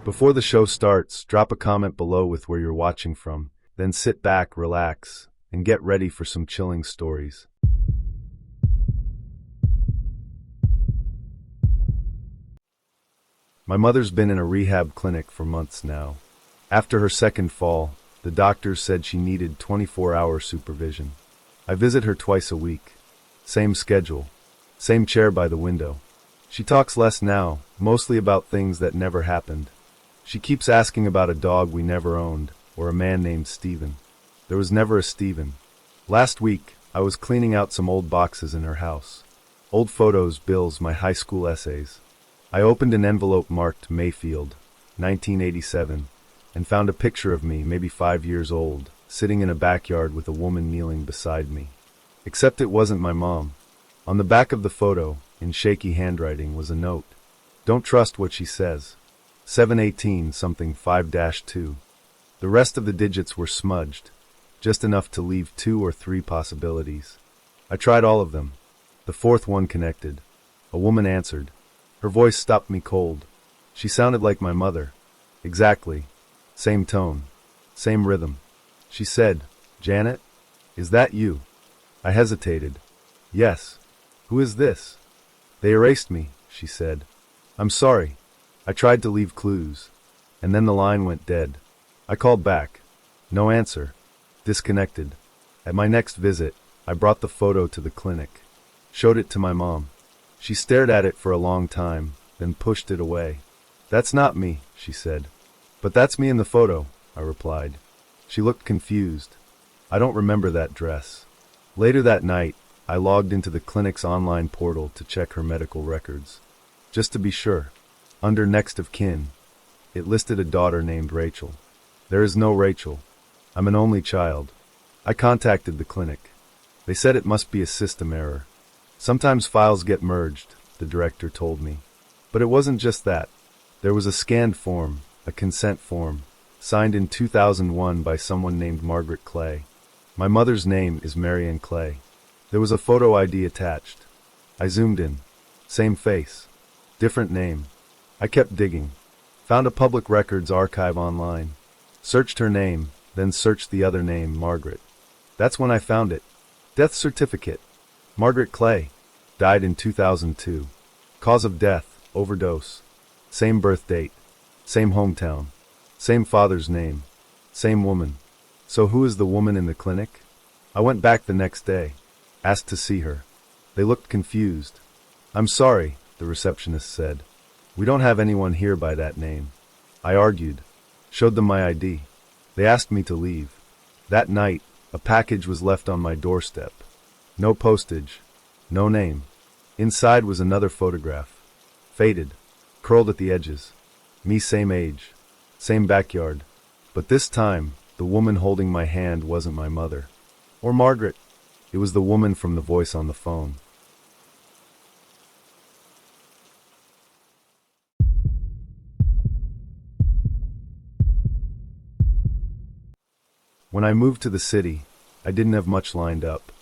Before the show starts, drop a comment below with where you're watching from, then sit back, relax, and get ready for some chilling stories. My mother's been in a rehab clinic for months now. After her second fall, the doctors said she needed 24-hour supervision. I visit her twice a week. Same schedule. Same chair by the window. She talks less now, mostly about things that never happened. She keeps asking about a dog we never owned, or a man named Steven. There was never a Steven. Last week, I was cleaning out some old boxes in her house. Old photos, bills, my high school essays. I opened an envelope marked Mayfield, 1987, and found a picture of me, maybe 5 years old, sitting in a backyard with a woman kneeling beside me. Except it wasn't my mom. On the back of the photo, in shaky handwriting, was a note. Don't trust what she says. 718 something 5-2. The rest of the digits were smudged, just enough to leave 2 or 3 possibilities. I tried all of them. The fourth one connected. A woman answered. Her voice stopped me cold. She sounded like my mother. Exactly. Same tone. Same rhythm. She said, "Janet? Is that you?" I hesitated. "Yes. Who is this?" "They erased me," she said. "I'm sorry. I tried to leave clues." And then the line went dead. I called back. No answer. Disconnected. At my next visit, I brought the photo to the clinic. Showed it to my mom. She stared at it for a long time, then pushed it away. "That's not me," she said. "But that's me in the photo," I replied. She looked confused. "I don't remember that dress." Later that night, I logged into the clinic's online portal to check her medical records. Just to be sure. Under next of kin, it listed a daughter named Rachel. There is no Rachel. I'm an only child. I contacted the clinic. They said it must be a system error. Sometimes files get merged, the director told me. But it wasn't just that. There was a scanned form, a consent form, signed in 2001 by someone named Margaret Clay. My mother's name is Marion Clay. There was a photo ID attached. I zoomed in. Same face. Different name. I kept digging. Found a public records archive online. Searched her name, then searched the other name, Margaret. That's when I found it. Death certificate. Margaret Clay. Died in 2002. Cause of death, overdose. Same birth date. Same hometown. Same father's name. Same woman. So who is the woman in the clinic? I went back the next day. Asked to see her. They looked confused. "I'm sorry," the receptionist said. "We don't have anyone here by that name." I argued. Showed them my ID. They asked me to leave. That night, a package was left on my doorstep. No postage. No name. Inside was another photograph. Faded. Curled at the edges. Me same age. Same backyard. But this time, the woman holding my hand wasn't my mother. Or Margaret. It was the woman from the voice on the phone. When I moved to the city, I didn't have much lined up.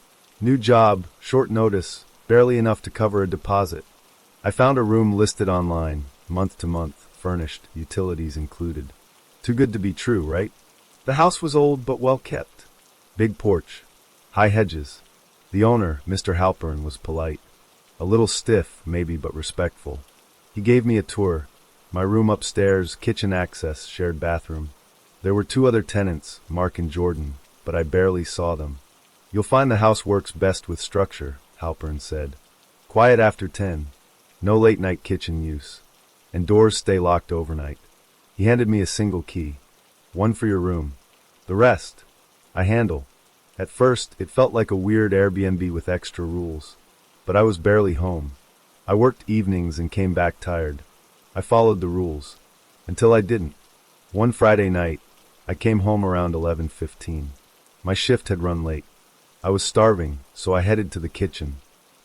New job, short notice, barely enough to cover a deposit. I found a room listed online, month to month, furnished, utilities included. Too good to be true, right? The house was old but well kept. Big porch. High hedges. The owner, Mr. Halpern, was polite. A little stiff, maybe, but respectful. He gave me a tour. My room upstairs, kitchen access, shared bathroom. There were 2 other tenants, Mark and Jordan, but I barely saw them. "You'll find the house works best with structure," Halpern said. "Quiet after 10. No late-night kitchen use. And doors stay locked overnight." He handed me a single key. "One for your room. The rest, I handle." At first, it felt like a weird Airbnb with extra rules. But I was barely home. I worked evenings and came back tired. I followed the rules. Until I didn't. One Friday night, I came home around 11:15. My shift had run late. I was starving, so I headed to the kitchen.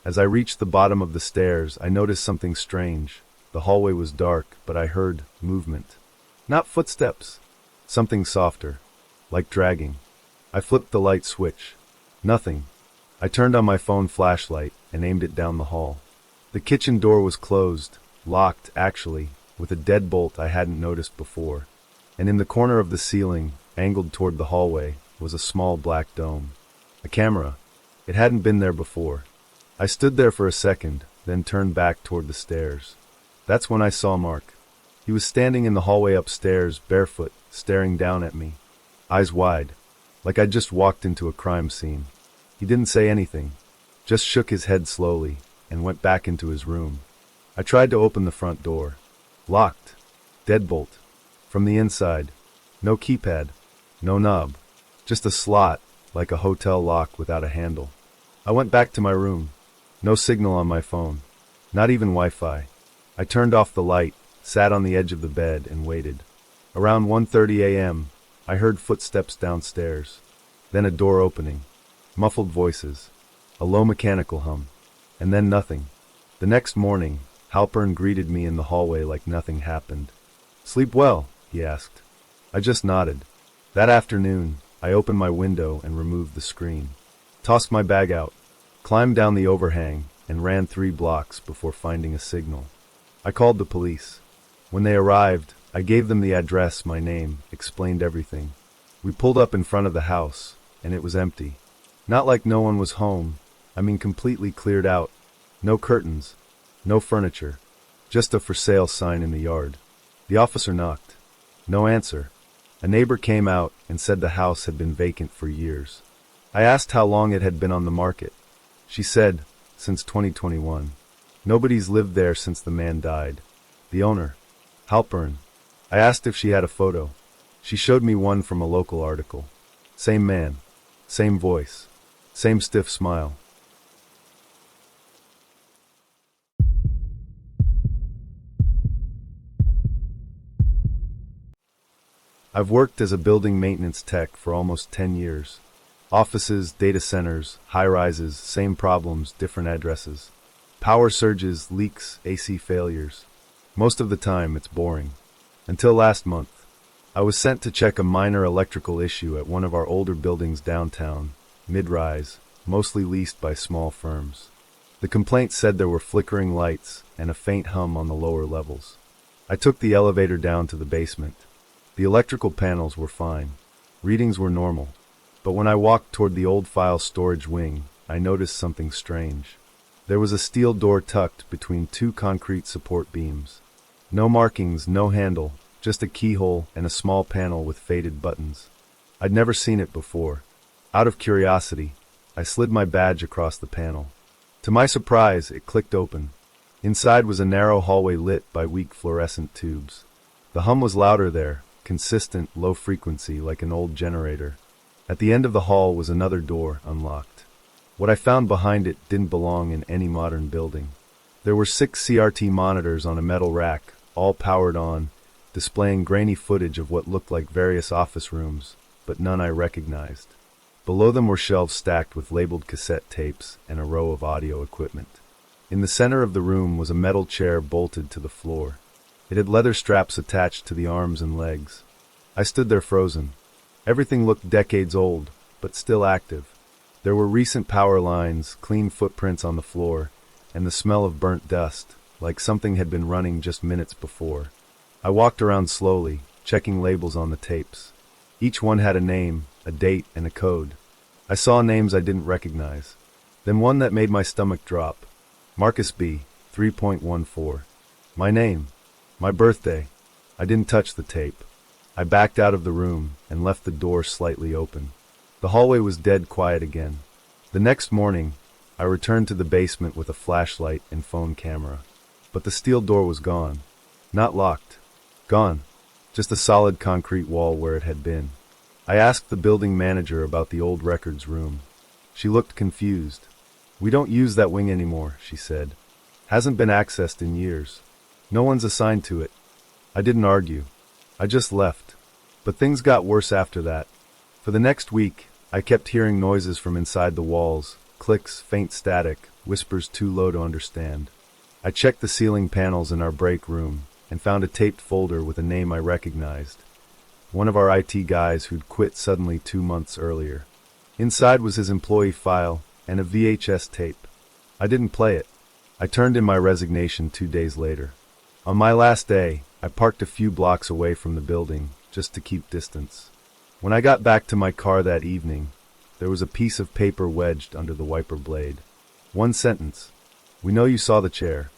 As I reached the bottom of the stairs, I noticed something strange. The hallway was dark, but I heard movement. Not footsteps. Something softer. Like dragging. I flipped the light switch. Nothing. I turned on my phone flashlight and aimed it down the hall. The kitchen door was closed. Locked, actually. with a deadbolt I hadn't noticed before. And in the corner of the ceiling, angled toward the hallway, was a small black dome. A camera. It hadn't been there before. I stood there for a second, then turned back toward the stairs. That's when I saw Mark. He was standing in the hallway upstairs, barefoot, staring down at me, eyes wide, like I'd just walked into a crime scene. He didn't say anything, just shook his head slowly, and went back into his room. I tried to open the front door. Locked. Deadbolt. From the inside. No keypad. No knob. Just a slot, like a hotel lock without a handle. I went back to my room. No signal on my phone. Not even Wi-Fi. I turned off the light, sat on the edge of the bed, and waited. Around 1:30 a.m., I heard footsteps downstairs. Then a door opening. Muffled voices. A low mechanical hum. And then nothing. The next morning, Halpern greeted me in the hallway like nothing happened. "Sleep well?" he asked. I just nodded. That afternoon, I opened my window and removed the screen. Tossed my bag out. Climbed down the overhang and ran 3 blocks before finding a signal. I called the police. When they arrived, I gave them the address, my name, explained everything. We pulled up in front of the house, and it was empty. Not like no one was home. I mean completely cleared out. No curtains. No furniture. Just a for sale sign in the yard. The officer knocked. No answer. A neighbor came out and said the house had been vacant for years. I asked how long it had been on the market. She said, since 2021. Nobody's lived there since the man died. The owner, Halpern. I asked if she had a photo. She showed me one from a local article. Same man. Same voice. Same stiff smile. I've worked as a building maintenance tech for almost 10 years. Offices, data centers, high-rises, same problems, different addresses. Power surges, leaks, AC failures. Most of the time, it's boring. Until last month. I was sent to check a minor electrical issue at one of our older buildings downtown, mid-rise, mostly leased by small firms. The complaint said there were flickering lights and a faint hum on the lower levels. I took the elevator down to the basement. The electrical panels were fine. Readings were normal. But when I walked toward the old file storage wing, I noticed something strange. There was a steel door tucked between 2 concrete support beams. No markings, no handle, just a keyhole and a small panel with faded buttons. I'd never seen it before. Out of curiosity, I slid my badge across the panel. To my surprise, it clicked open. Inside was a narrow hallway lit by weak fluorescent tubes. The hum was louder there, consistent, low frequency like an old generator. At the end of the hall was another door, unlocked. What I found behind it didn't belong in any modern building. There were 6 CRT monitors on a metal rack, all powered on, displaying grainy footage of what looked like various office rooms, but none I recognized. Below them were shelves stacked with labeled cassette tapes and a row of audio equipment. In the center of the room was a metal chair bolted to the floor. It had leather straps attached to the arms and legs. I stood there frozen. Everything looked decades old, but still active. There were recent power lines, clean footprints on the floor, and the smell of burnt dust, like something had been running just minutes before. I walked around slowly, checking labels on the tapes. Each one had a name, a date, and a code. I saw names I didn't recognize. Then one that made my stomach drop. Marcus B., 3.14. My name. My birthday. I didn't touch the tape. I backed out of the room and left the door slightly open. The hallway was dead quiet again. The next morning, I returned to the basement with a flashlight and phone camera. But the steel door was gone. Not locked. Gone. Just a solid concrete wall where it had been. I asked the building manager about the old records room. She looked confused. "We don't use that wing anymore," she said. "Hasn't been accessed in years. No one's assigned to it." I didn't argue. I just left. But things got worse after that. For the next week, I kept hearing noises from inside the walls, clicks, faint static, whispers too low to understand. I checked the ceiling panels in our break room and found a taped folder with a name I recognized. One of our IT guys who'd quit suddenly 2 months earlier. Inside was his employee file and a VHS tape. I didn't play it. I turned in my resignation 2 days later. On my last day, I parked a few blocks away from the building, just to keep distance. When I got back to my car that evening, there was a piece of paper wedged under the wiper blade. One sentence. We know you saw the chair.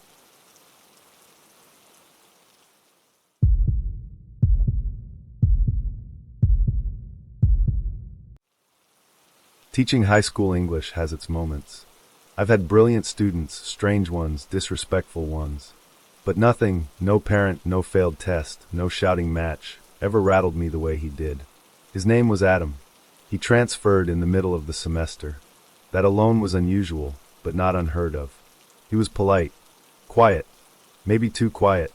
Teaching high school English has its moments. I've had brilliant students, strange ones, disrespectful ones. But nothing, no parent, no failed test, no shouting match, ever rattled me the way he did. His name was Adam. He transferred in the middle of the semester. That alone was unusual, but not unheard of. He was polite, quiet, maybe too quiet.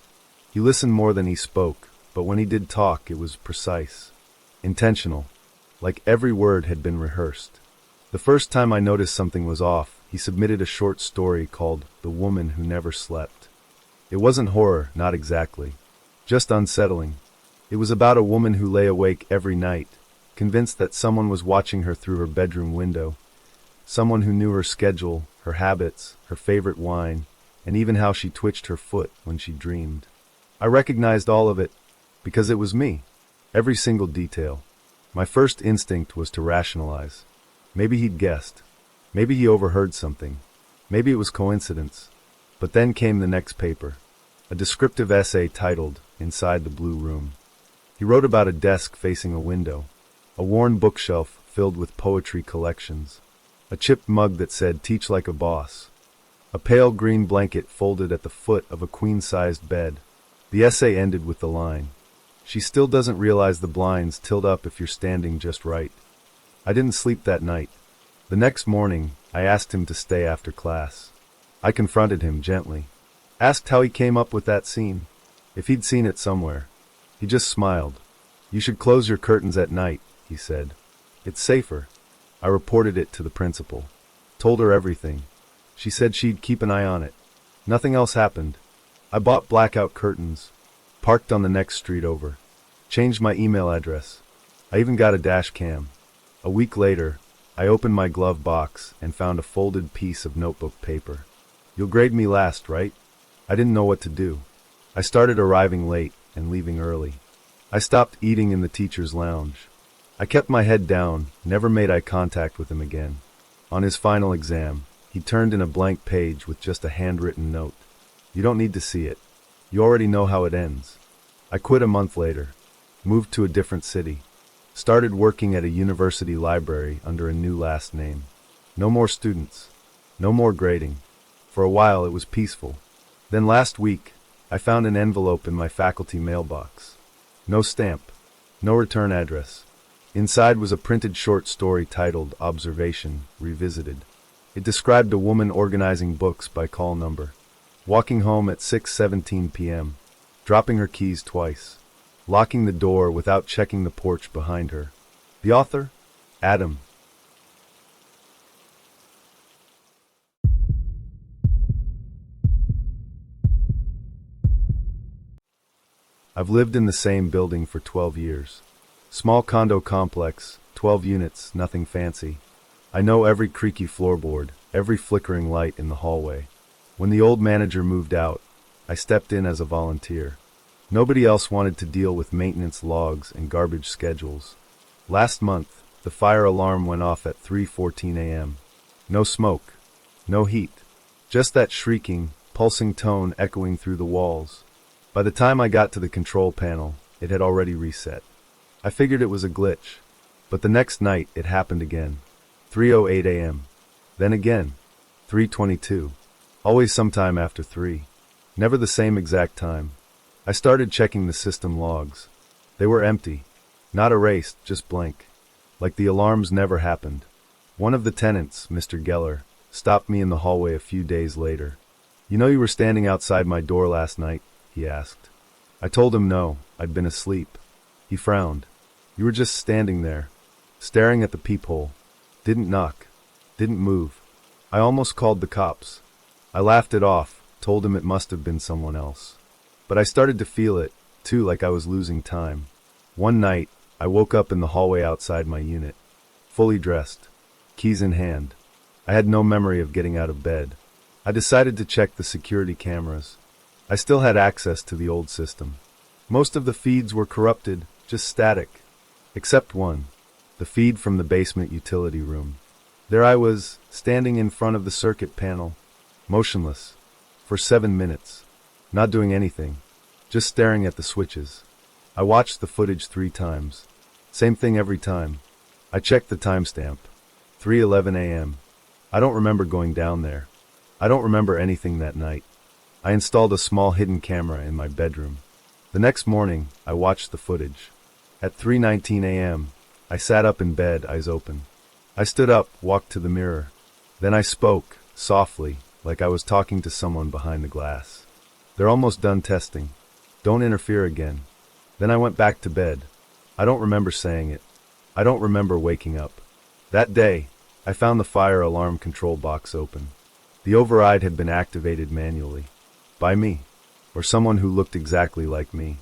He listened more than he spoke, but when he did talk, it was precise, intentional, like every word had been rehearsed. The first time I noticed something was off, he submitted a short story called The Woman Who Never Slept. It wasn't horror, not exactly. Just unsettling. It was about a woman who lay awake every night, convinced that someone was watching her through her bedroom window. Someone who knew her schedule, her habits, her favorite wine, and even how she twitched her foot when she dreamed. I recognized all of it, because it was me. Every single detail. My first instinct was to rationalize. Maybe he'd guessed. Maybe he overheard something. Maybe it was coincidence. But then came the next paper. A descriptive essay titled, Inside the Blue Room. He wrote about a desk facing a window, a worn bookshelf filled with poetry collections, a chipped mug that said, Teach like a boss, a pale green blanket folded at the foot of a queen-sized bed. The essay ended with the line, She still doesn't realize the blinds tilt up if you're standing just right. I didn't sleep that night. The next morning, I asked him to stay after class. I confronted him gently. Asked how he came up with that scene. If he'd seen it somewhere. He just smiled. You should close your curtains at night, he said. It's safer. I reported it to the principal. Told her everything. She said she'd keep an eye on it. Nothing else happened. I bought blackout curtains. Parked on the next street over. Changed my email address. I even got a dash cam. A week later, I opened my glove box and found a folded piece of notebook paper. You'll grade me last, right? I didn't know what to do. I started arriving late and leaving early. I stopped eating in the teacher's lounge. I kept my head down, never made eye contact with him again. On his final exam, he turned in a blank page with just a handwritten note. You don't need to see it. You already know how it ends. I quit a month later. Moved to a different city. Started working at a university library under a new last name. No more students. No more grading. For a while it was peaceful. Then last week, I found an envelope in my faculty mailbox. No stamp. No return address. Inside was a printed short story titled Observation, Revisited. It described a woman organizing books by call number. Walking home at 6:17 p.m. Dropping her keys twice. Locking the door without checking the porch behind her. The author? Adam. I've lived in the same building for 12 years. Small condo complex, 12 units, nothing fancy. I know every creaky floorboard, every flickering light in the hallway. When the old manager moved out, I stepped in as a volunteer. Nobody else wanted to deal with maintenance logs and garbage schedules. Last month, the fire alarm went off at 3:14 a.m. No smoke, no heat, just that shrieking, pulsing tone echoing through the walls. By the time I got to the control panel, it had already reset. I figured it was a glitch, but the next night it happened again. 3:08 a.m. Then again, 3:22. Always sometime after 3. Never the same exact time. I started checking the system logs. They were empty. Not erased, just blank. Like the alarms never happened. One of the tenants, Mr. Geller, stopped me in the hallway a few days later. You know you were standing outside my door last night? He asked. I told him no, I'd been asleep. He frowned. You were just standing there, staring at the peephole. Didn't knock. Didn't move. I almost called the cops. I laughed it off, told him it must have been someone else. But I started to feel it, too, like I was losing time. One night, I woke up in the hallway outside my unit, fully dressed, keys in hand. I had no memory of getting out of bed. I decided to check the security cameras. I still had access to the old system. Most of the feeds were corrupted, just static. Except one. The feed from the basement utility room. There I was, standing in front of the circuit panel, motionless, for 7 minutes, not doing anything, just staring at the switches. I watched the footage 3 times. Same thing every time. I checked the timestamp. 3:11 a.m. I don't remember going down there. I don't remember anything that night. I installed a small hidden camera in my bedroom. The next morning, I watched the footage. At 3:19 a.m., I sat up in bed, eyes open. I stood up, walked to the mirror. Then I spoke, softly, like I was talking to someone behind the glass. They're almost done testing. Don't interfere again. Then I went back to bed. I don't remember saying it. I don't remember waking up. That day, I found the fire alarm control box open. The override had been activated manually. By me. Or someone who looked exactly like me.